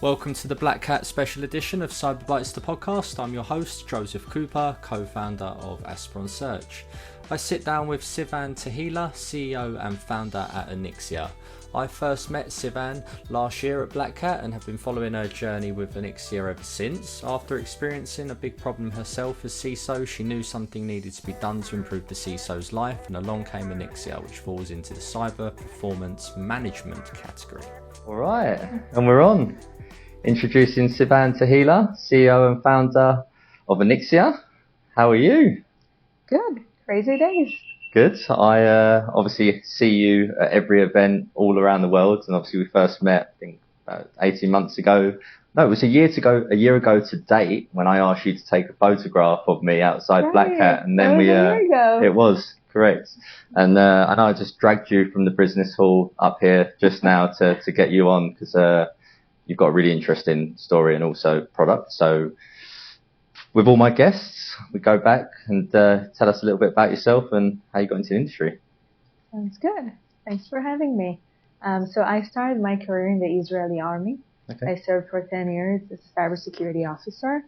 Welcome to the Black Hat special edition of CyberBytes the podcast. I'm your host, Joseph Cooper, co-founder of Aspiron Search. I sit down with Sivan Tehila, CEO and founder at Onyxia. I first met Sivan last year at BlackHat and have been following her journey with Onyxia ever since. After experiencing a big problem herself as CISO, she knew something needed to be done to improve the CISO's life, and along came Onyxia, which falls into the Cyber Performance Management category. All right, and we're on. Introducing Sivan Tehila, CEO and founder of Onyxia. How are you? Good. Crazy days. Good. I obviously see you at every event all around the world, and obviously we first met, I think, about 18 months ago. No, it was a year ago to date when I asked you to take a photograph of me outside BlackHat, and then a year ago. It was correct. And I know I just dragged you from the business hall up here just now to get you on because you've got a really interesting story and also product. So with all my guests, we go back and tell us a little bit about yourself and how you got into the industry. Sounds good. Thanks for having me. So I started my career in the Israeli army. Okay. I served for 10 years as a cybersecurity officer.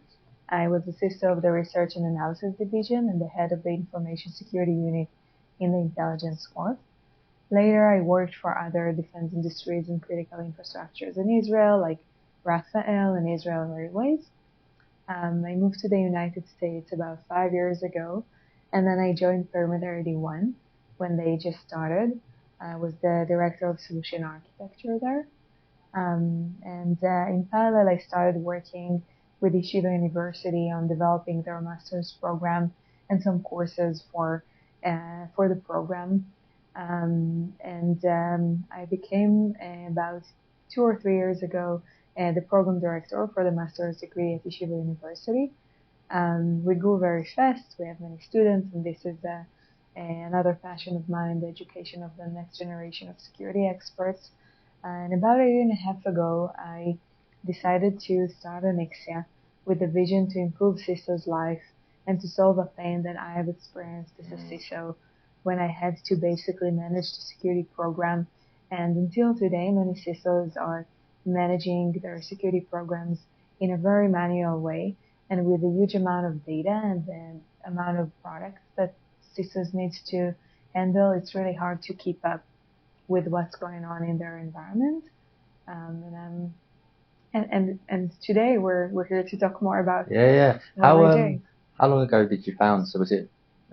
I was the CISO of the Research and Analysis Division and the head of the Information Security Unit in the Intelligence Squad. Later, I worked for other defense industries and critical infrastructures in Israel, like Rafael and Israel Airways. I moved to the United States about 5 years ago, and then I joined Perimeter 81 when they just started. I was the director of solution architecture there. In parallel, I started working with Yeshiva University on developing their master's program and some courses for the program. I became about 2 or 3 years ago the program director for the master's degree at Yeshiva University. We grew very fast. We have many students, and this is another passion of mine, the education of the next generation of security experts. And about a year and a half ago, I decided to start Onyxia with a vision to improve CISO's life and to solve a pain that I have experienced as a CISO when I had to basically manage the security program. And until today, many CISOs are managing their security programs in a very manual way, and with a huge amount of data and the amount of products that CISOs needs to handle, it's really hard to keep up with what's going on in their environment. And today we're here to talk more about How long ago did you found? So was it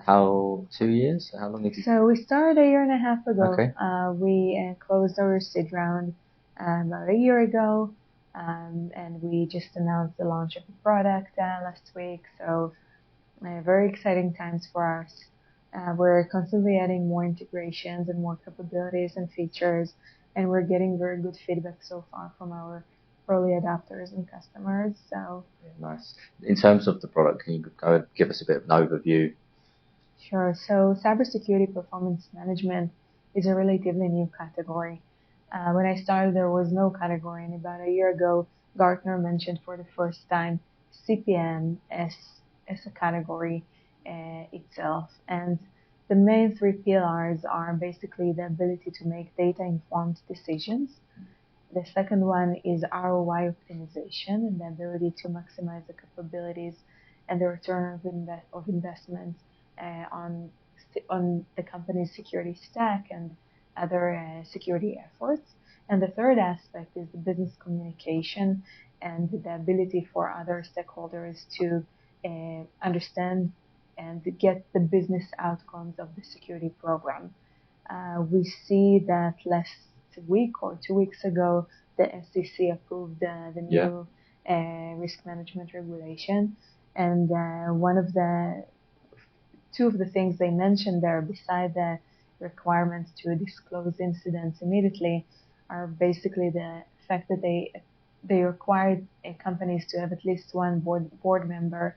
2 years? How long did you? So we started a year and a half ago. Okay. We closed our seed round about a year ago, and we just announced the launch of the product last week. So very exciting times for us. We're constantly adding more integrations and more capabilities and features, and we're getting very good feedback so far from our early adopters and customers. So Nice. In terms of the product, can you go and give us a bit of an overview? Sure. So Cybersecurity Performance Management is a relatively new category. When I started, there was no category, and about a year ago, Gartner mentioned for the first time CPM as a category itself. And the main 3 pillars are basically the ability to make data-informed decisions. The second one is ROI optimization and the ability to maximize the capabilities and the return of investment on the company's security stack and other security efforts. And the third aspect is the business communication and the ability for other stakeholders to understand and get the business outcomes of the security program. We see that last week or 2 weeks ago, the SEC approved the new risk management regulation. And two of the things they mentioned there, beside the requirements to disclose incidents immediately, are basically the fact that they required companies to have at least one board member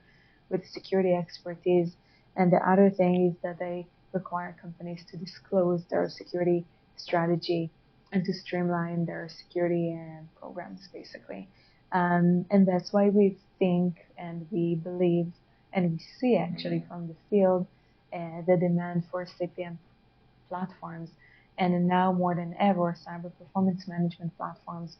with security expertise. And the other thing is that they require companies to disclose their security strategy and to streamline their security programs, basically. And that's why we think and we believe and we see actually from the field the demand for CPM platforms. And now more than ever, cyber performance management platforms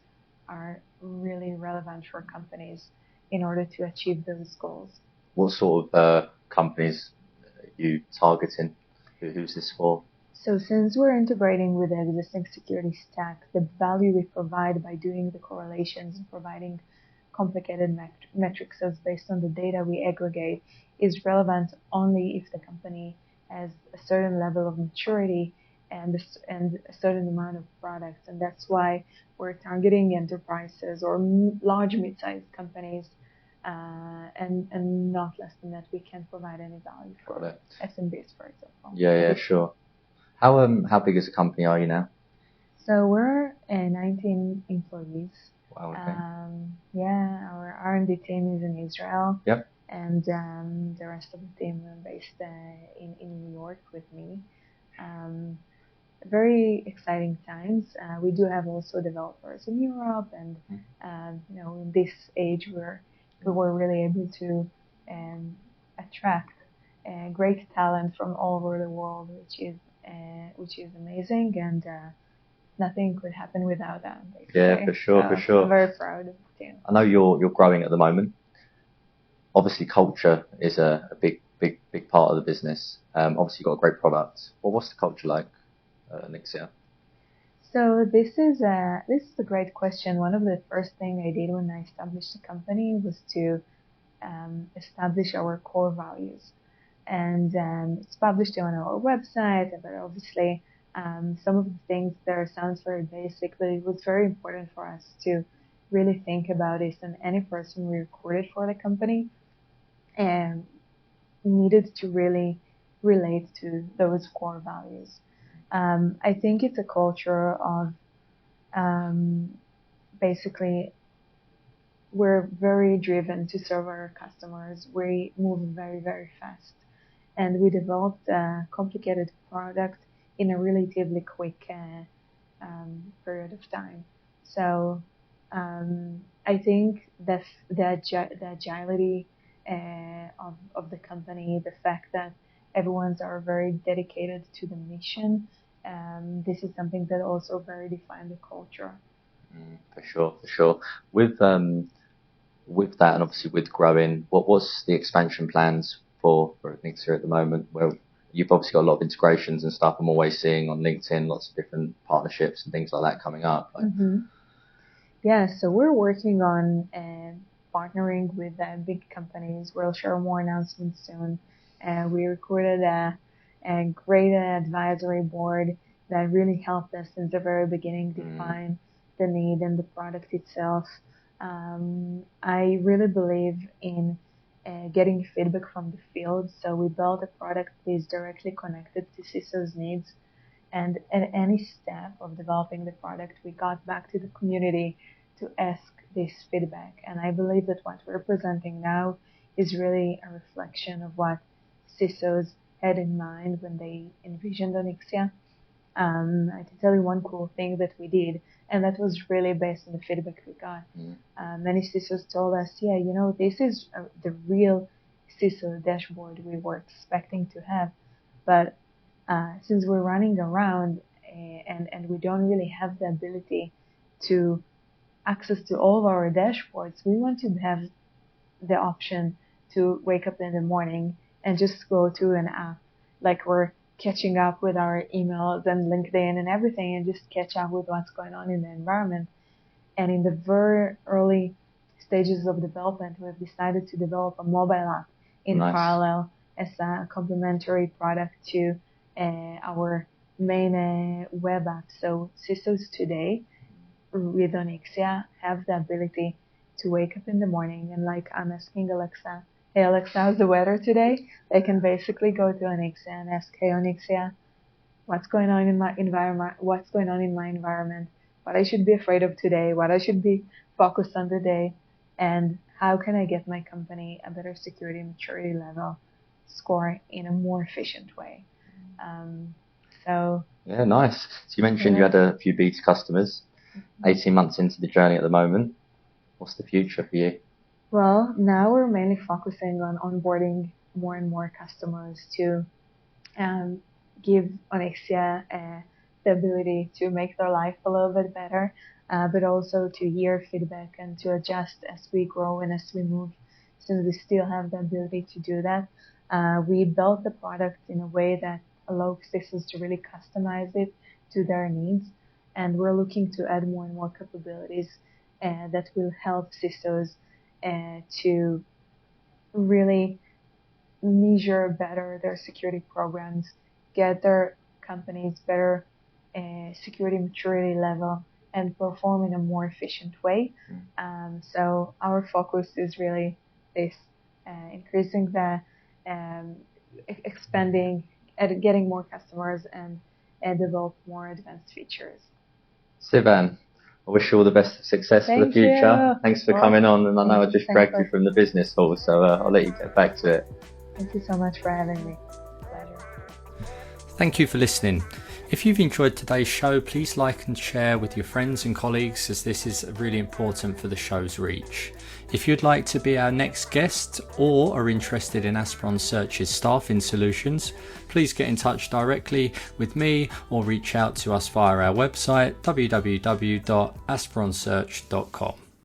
are really relevant for companies in order to achieve those goals. What sort of companies are you targeting? Who's this for? So since we're integrating with the existing security stack, the value we provide by doing the correlations and providing complicated metrics as based on the data we aggregate is relevant only if the company has a certain level of maturity and a certain amount of products. And that's why we're targeting enterprises or large mid-sized companies, and not less than that. We can provide any value for SMBs, for example. Yeah, sure. How big as a company are you now? So we're 19 employees. Wow. Okay. Our R&D team is in Israel. Yep. And the rest of the team are based in New York with me. Very exciting times. We do have also developers in Europe, and in this age we were really able to attract great talent from all over the world, which is amazing, and nothing could happen without them. Basically. Yeah, for sure. I'm very proud of the team. I know you're growing at the moment. Obviously, culture is a big part of the business. Obviously, you've got a great product. Well, what's the culture like at Onyxia? So this is a great question. One of the first things I did when I established the company was to establish our core values, and it's published on our website. But obviously, some of the things there sounds very basic, but it was very important for us to really think about it. And any person we recruited for the company needed to really relate to those core values. I think it's a culture of basically we're very driven to serve our customers. We move very, very fast, and we developed a complicated product in a relatively quick period of time. So I think the agility of the company, the fact that everyone's are very dedicated to the mission, this is something that also very defined the culture. For sure. With that, and obviously with growing, what's the expansion plans for Onyxia at the moment? Where you've obviously got a lot of integrations and stuff. I'm always seeing on LinkedIn lots of different partnerships and things like that coming up. Yeah, so we're working on partnering with big companies. We'll share more announcements soon. We recruited a great advisory board that really helped us since the very beginning define the need and the product itself. I really believe in getting feedback from the field. So we built a product that is directly connected to CISO's needs. And at any step of developing the product, we got back to the community to ask this feedback. And I believe that what we're presenting now is really a reflection of what CISOs had in mind when they envisioned Onyxia. I can tell you one cool thing that we did, and that was really based on the feedback we got. Many CISOs told us, this is the real CISO dashboard we were expecting to have, but since we're running around and we don't really have the ability to access to all of our dashboards, we want to have the option to wake up in the morning and just go to an app, like we're catching up with our emails and LinkedIn and everything, and just catch up with what's going on in the environment. And in the very early stages of development, we've decided to develop a mobile app in parallel as a complementary product to our main web app. So CISOs today with Onyxia have the ability to wake up in the morning, and like I'm asking Alexa, hey Alexa, how's the weather today? They can basically go to Onyxia and ask, hey Onyxia, what's going on in my environment? What's going on in my environment? What I should be afraid of today? What I should be focused on today? And how can I get my company a better security maturity level score in a more efficient way? Yeah, nice. So you mentioned you had a few beta customers, 18 months into the journey at the moment. What's the future for you? Well, now we're mainly focusing on onboarding more and more customers to give Onyxia the ability to make their life a little bit better, but also to hear feedback and to adjust as we grow and as we move, since we still have the ability to do that. We built the product in a way that allows CISOs to really customize it to their needs, and we're looking to add more and more capabilities that will help CISOs to really measure better their security programs, get their companies better security maturity level, and perform in a more efficient way. So our focus is really this, increasing the expanding, getting more customers, and develop more advanced features. Sivan, I wish you all the best of success for the future. Thanks for coming on, and I know I just dragged you from the business hall, so I'll let you get back to it. Thank you so much for having me. Pleasure. Thank you for listening. If you've enjoyed today's show, please like and share with your friends and colleagues, as this is really important for the show's reach. If you'd like to be our next guest or are interested in Aspiron Search's staffing solutions, please get in touch directly with me or reach out to us via our website www.aspironsearch.com.